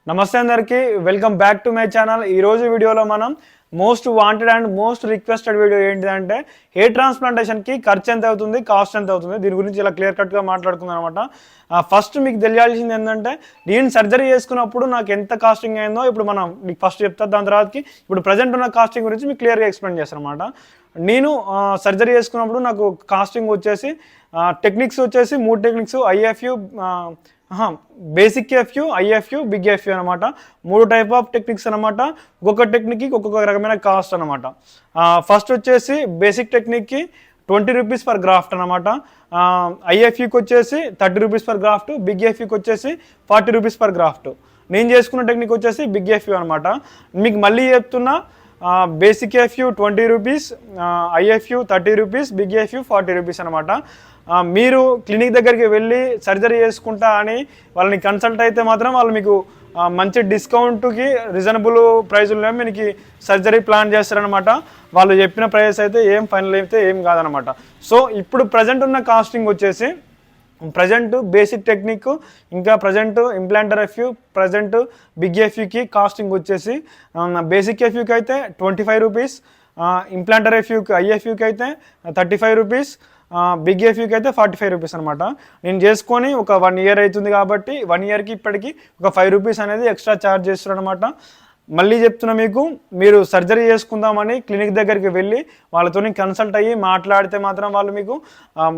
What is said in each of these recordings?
నమస్తే అందరికీ welcome back to my channel. ఈరోజు వీడియోలో మనం most wanted and most requested video ఏంటిదంటే హెయిర్ ట్రాన్స్ప్లాంటేషన్కి ఖర్చు ఎంత అవుతుంది, కాస్ట్ ఎంత అవుతుంది, దీని గురించి ఇలా క్లియర్ కట్గా మాట్లాడుకుందాం అనమాట. ఫస్ట్ మీకు తెలియాల్సింది ఏంటంటే నేను సర్జరీ చేసుకున్నప్పుడు నాకు ఎంత కాస్టింగ్ అయిందో ఇప్పుడు మనం మీకు ఫస్ట్ చెప్తా, దాని తర్వాతకి ఇప్పుడు ప్రజెంట్ ఉన్న కాస్టింగ్ గురించి మీకు క్లియర్గా ఎక్స్ప్లెయిన్ చేస్తాను అనమాట. నేను సర్జరీ చేసుకున్నప్పుడు నాకు కాస్టింగ్ వచ్చేసి టెక్నిక్స్ వచ్చేసి 3 టెక్నిక్స్ ఐఎఫ్యూ, బేసిక్ ఎఫ్యూ, ఐఎఫ్యూ, బిగ్ ఎఫ్యూ అనమాట. 3 టైప్ ఆఫ్ టెక్నిక్స్ అనమాట. ఒక్కొక్క టెక్నిక్కి ఒక్కొక్క రకమైన కాస్ట్ అనమాట. ఫస్ట్ వచ్చేసి బేసిక్ టెక్నిక్కి 20 రూపీస్ పర్ గ్రాఫ్ట్ అనమాట. ఐఎఫ్యూకి వచ్చేసి 30 రూపీస్ పర్ గ్రాఫ్ట్, బిగ్ ఎఫ్యూకి వచ్చేసి 40 రూపీస్ పర్ గ్రాఫ్ట్. నేను చేసుకున్న టెక్నిక్ వచ్చేసి బిగ్ ఎఫ్యూ అనమాట. మీకు మళ్ళీ చెప్తున్నా, basic FU 20 rupees, IFU 30 rupees, big FU 40 rupees అనమాట. మీరు క్లినిక్ దగ్గరికి వెళ్ళి సర్జరీ చేసుకుంటా అని వాళ్ళని కన్సల్ట్ అయితే మాత్రం వాళ్ళు మీకు మంచి డిస్కౌంట్కి రీజనబుల్ ప్రైజుల్లో మీకు సర్జరీ ప్లాన్ చేస్తారనమాట. వాళ్ళు చెప్పిన ప్రైస్ అయితే ఏం ఫైనల్ అయితే ఏం కాదనమాట. సో ఇప్పుడు ప్రజెంట్ ఉన్న కాస్టింగ్ వచ్చేసి ప్రజెంట్ బేసిక్ టెక్నిక్, ఇంకా present implanter FU, present big ఎఫ్యూకి కాస్టింగ్ వచ్చేసి బేసిక్ ఎఫ్యూకి అయితే 25 రూపీస్, ఇంప్లాంటర్ ఎఫ్యూకి ఐఎఫ్యూకి అయితే 35 రూపీస్, బిగ్ ఎఫ్యూకి అయితే 45 రూపీస్ అనమాట. నేను చేసుకొని ఒక 1 ఇయర్ అవుతుంది కాబట్టి 1 ఇయర్కి ఇప్పటికి ఒక 5 రూపీస్ అనేది ఎక్స్ట్రా ఛార్జ్ చేస్తారు అనమాట. మళ్ళీ చెప్తున్నా, మీకు మీరు సర్జరీ చేసుకుందామని క్లినిక్ దగ్గరికి వెళ్ళి వాళ్ళతో కన్సల్ట్ అయ్యి మాట్లాడితే మాత్రం వాళ్ళు మీకు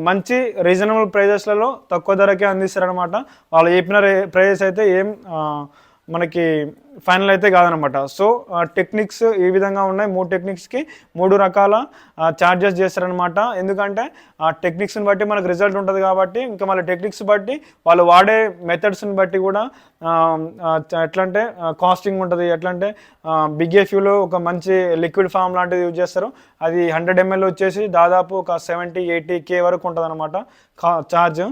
మంచి రీజనబుల్ ప్రైజెస్లలో తక్కువ ధరకే అందిస్తారనమాట. వాళ్ళు చెప్పిన ప్రైజెస్ అయితే ఏం మనకి ఫైనల్ అయితే కాదనమాట. సో టెక్నిక్స్ ఈ విధంగా ఉన్నాయి. 3 టెక్నిక్స్కి 3 రకాల ఛార్జెస్ చేస్తారనమాట. ఎందుకంటే ఆ టెక్నిక్స్ని బట్టి మనకు రిజల్ట్ ఉంటుంది కాబట్టి, ఇంకా మళ్ళీ టెక్నిక్స్ బట్టి వాళ్ళు వాడే మెథడ్స్ని బట్టి కూడా ఎట్లా అంటే కాస్టింగ్ ఉంటుంది. ఎట్లా అంటే బిగ్ ఎఫ్యూలో ఒక మంచి లిక్విడ్ ఫామ్ లాంటిది యూజ్ చేస్తారు. అది 100 ml వచ్చేసి దాదాపు ఒక 70-80K వరకు ఉంటుంది అనమాట ఛార్జ్.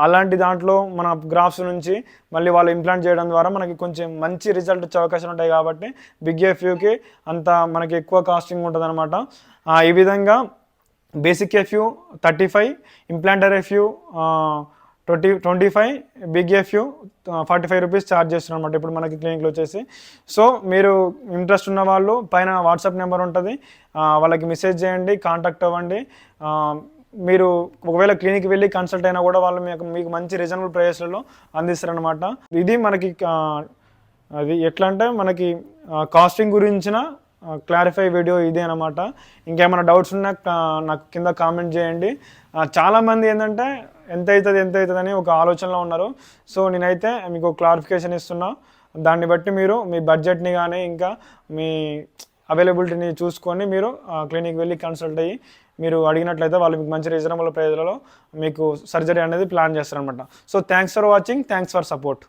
అలాంటి దాంట్లో మన గ్రాఫ్స్ నుంచి మళ్ళీ వాళ్ళు ఇంప్లాంట్ చేయడం ద్వారా మనకి కొంచెం మంచి రిజల్ట్ వచ్చే అవకాశాలు ఉంటాయి కాబట్టి బిగ్ ఎఫ్యూకి అంత మనకి ఎక్కువ కాస్టింగ్ ఉంటుంది అనమాట. ఈ విధంగా basic FU 35, implanter FU 25, big FU 45 rupees charge చేస్తున్నారు అనమాట ఇప్పుడు మనకి క్లినిక్లో వచ్చేసి. సో మీరు ఇంట్రెస్ట్ ఉన్న వాళ్ళు పైన వాట్సాప్ నెంబర్ ఉంటుంది, వాళ్ళకి మెసేజ్ చేయండి, కాంటాక్ట్ అవ్వండి. మీరు ఒకవేళ క్లినిక్ వెళ్ళి కన్సల్ట్ అయినా కూడా వాళ్ళు మీకు మంచి రీజనబుల్ ప్రైస్లలో అందిస్తారనమాట. ఇది మనకి అది ఎట్లా అంటే మనకి కాస్టింగ్ గురించిన క్లారిఫై వీడియో ఇదే అనమాట. ఇంకేమైనా డౌట్స్ ఉన్నా నాకు కింద కామెంట్ చేయండి. చాలామంది ఏంటంటే ఎంత అవుతుంది అని ఒక ఆలోచనలో ఉన్నారు. సో నేనైతే మీకు క్లారిఫికేషన్ ఇస్తున్నా. దాన్ని బట్టి మీరు మీ బడ్జెట్ని కానీ ఇంకా మీ అవైలబిలిటీని చూసుకొని మీరు క్లినిక్ వెళ్ళి కన్సల్ట్ అయ్యి మీరు అడిగినట్లయితే వాళ్ళు మీకు మంచి రీజనబుల్ ప్రైస్లలో మీకు సర్జరీ అనేది ప్లాన్ చేస్తారనమాట. So thanks for watching, thanks for support.